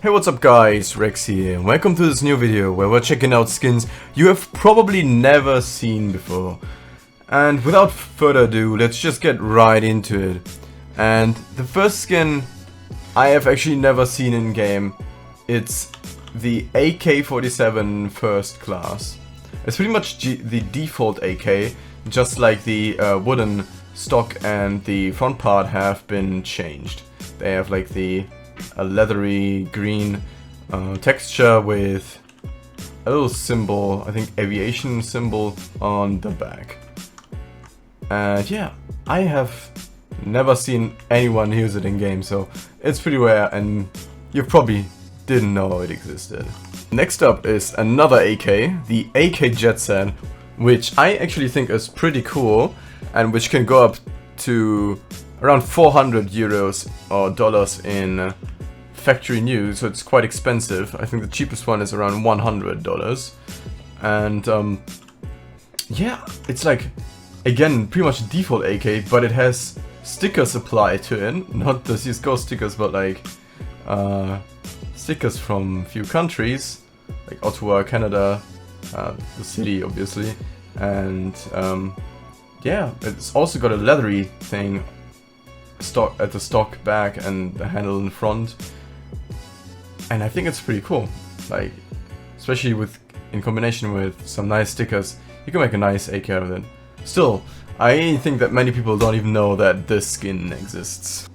Hey, what's up guys, Rex here, and welcome to this new video where we're checking out skins you have probably never seen before. And without further ado, let's just get right into it. And the first skin I have actually never seen in game, it's the AK-47 first class. It's pretty much the default AK, just like the wooden stock and the front part have been changed. They have like a leathery green texture with a little symbol, I think aviation symbol on the back. And yeah, I have never seen anyone use it in game, so it's pretty rare and you probably didn't know it existed. Next up is another AK, the AK Jet Set, which I actually think is pretty cool and which can go up to around 400 euros or dollars in factory new, so it's quite expensive. I think the cheapest one is around $100. And yeah, it's like, again, pretty much default AK, but it has stickers applied to it. Not the CSGO stickers, but like stickers from a few countries, like Ottawa, Canada, the city obviously. And yeah, it's also got a leathery thing at the stock back and the handle in front. And I think it's pretty cool, like, especially in combination with some nice stickers, you can make a nice AK out of it. Still, I think that many people don't even know that this skin exists.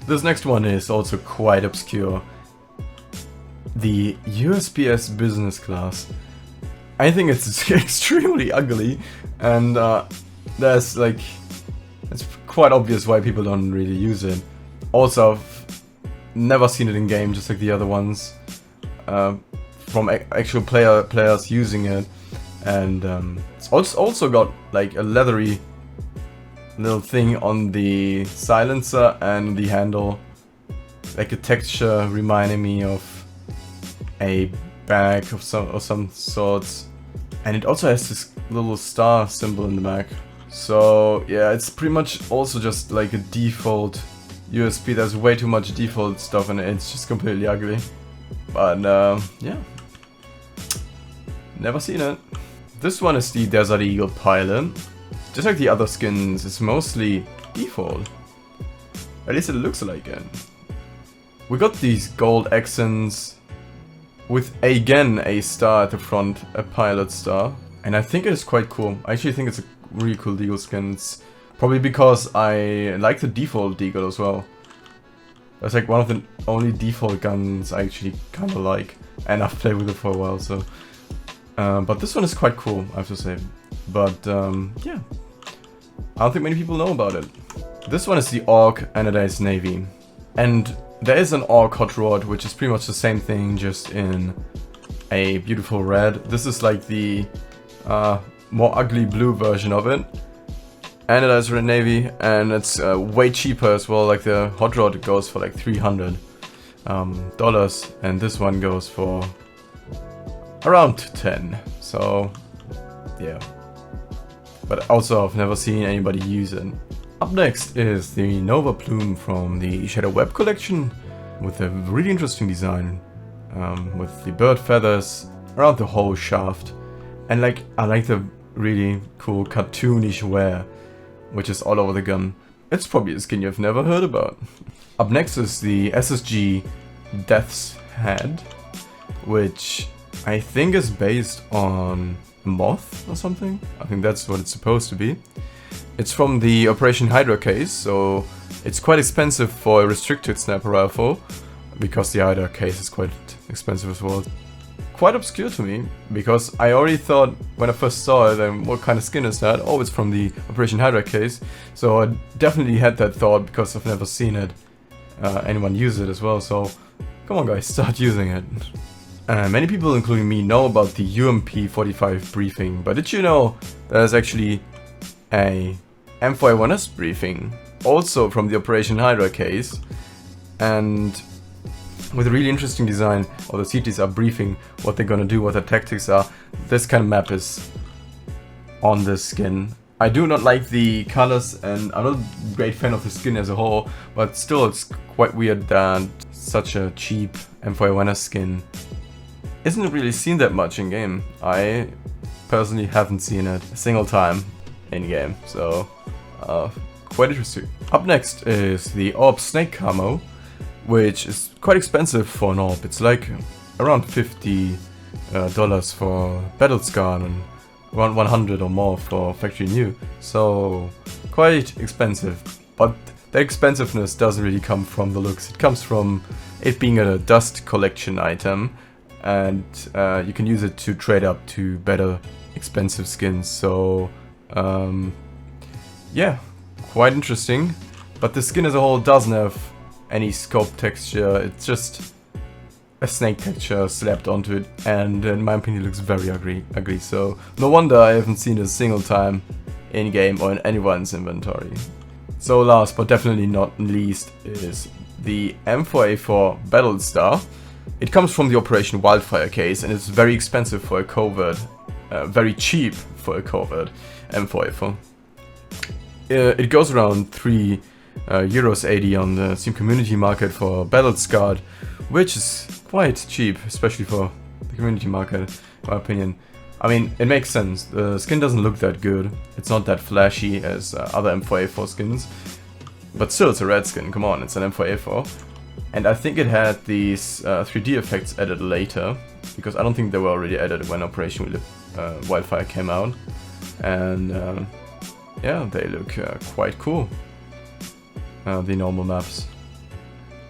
This next one is also quite obscure. The USPS business class. I think it's extremely ugly, and there's like, it's quite obvious why people don't really use it. Also, never seen it in game, just like the other ones, from actual players using it. And it's also got like a leathery little thing on the silencer and the handle, like a texture reminding me of a bag of some sorts. And it also has this little star symbol in the back. So yeah, it's pretty much also just like a default USP. There's way too much default stuff and it's just completely ugly. But yeah, never seen it. This one is the Desert Eagle Pilot. Just like the other skins, it's mostly default. At least it looks like it. We got these gold accents with again a star at the front, a pilot star. And I think it is quite cool. I actually think it's a really cool Deagle skin. It's probably because I like the default Deagle as well. That's like one of the only default guns I actually kind of like, and I've played with it for a while. So, but this one is quite cool, I have to say. But yeah, I don't think many people know about it. This one is the AUG Anodized Navy, and there is an AUG Hot Rod, which is pretty much the same thing, just in a beautiful red. This is like the more ugly blue version of it. Anodized Red Navy, and it's way cheaper as well. Like the Hot Rod goes for like $300 dollars, and this one goes for around 10. So yeah, but also I've never seen anybody use it. Up next is the Nova Plume from the Shadow Web collection, with a really interesting design, with the bird feathers around the whole shaft, and like I like the really cool cartoonish wear, which is all over the gun. It's probably a skin you've never heard about. Up next is the SSG Death's Head, which I think is based on Moth or something. I think that's what it's supposed to be. It's from the Operation Hydra case, so it's quite expensive for a restricted sniper rifle, because the Hydra case is quite expensive as well. Quite obscure to me, because I already thought when I first saw it, what kind of skin is that? Oh, it's from the Operation Hydra case. So I definitely had that thought because I've never seen it, anyone use it as well. So come on guys, start using it. Many people, including me, know about the UMP45 briefing, but did you know there's actually a M4A1S briefing, also from the Operation Hydra case, and with a really interesting design. All the CTs are briefing what they're gonna do, what their tactics are. This kind of map is on this skin. I do not like the colors, and I'm not a great fan of the skin as a whole, but still it's quite weird that such a cheap M4A1 skin isn't really seen that much in game. I personally haven't seen it a single time in game, so quite interesting. Up next is the Orb Snake Camo, which is quite expensive for an orb. It's like around $50 for Battle Scar and around 100 or more for Factory New, so quite expensive. But the expensiveness doesn't really come from the looks, it comes from it being a dust collection item, and you can use it to trade up to better expensive skins, so yeah, quite interesting. But the skin as a whole doesn't have any scope texture, it's just a snake texture slapped onto it, and in my opinion it looks very ugly, so no wonder I haven't seen it a single time in game or in anyone's inventory. So last but definitely not least is the M4A4 Battle Star. It comes from the Operation Wildfire case and it's very expensive for a covert, very cheap for a covert M4A4. It goes around €3.80 on the Steam community market for Battle Scarred, which is quite cheap, especially for the community market, in my opinion. I mean, it makes sense. The skin doesn't look that good. It's not that flashy as other M4A4 skins. But still, it's a red skin. Come on, it's an M4A4. And I think it had these 3D effects added later, because I don't think they were already added when Operation Wildfire came out. And yeah, they look quite cool. The normal maps.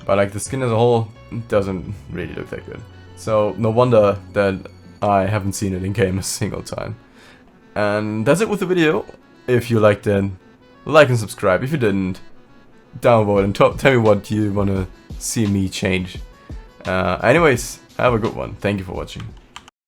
But like the skin as a whole doesn't really look that good. So no wonder that I haven't seen it in game a single time. And that's it with the video. If you liked it, like and subscribe. If you didn't, downvote and tell me what you want to see me change. Anyways, have a good one. Thank you for watching.